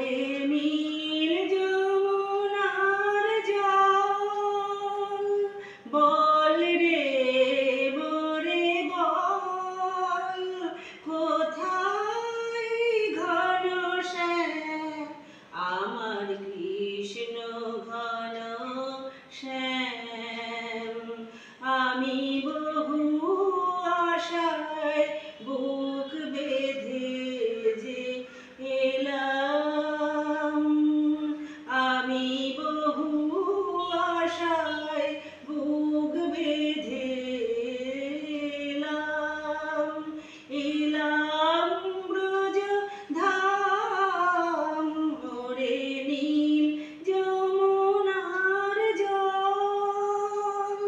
ওরে নীল যমুনার জল বল রে মোরে বল কোথায় ঘন শ্যাম আমার কৃষ্ণ ঘন শ্যাম আমি বহু আশায় বুক বেঁধে যে এলাম আমি বহু আশায় বুক বেঁধে এলাম ব্রজ ধাম ওরে নীল যমুনার জল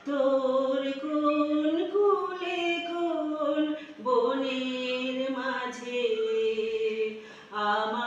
তোর কোন কুলে কোন বনের মাঝে আমার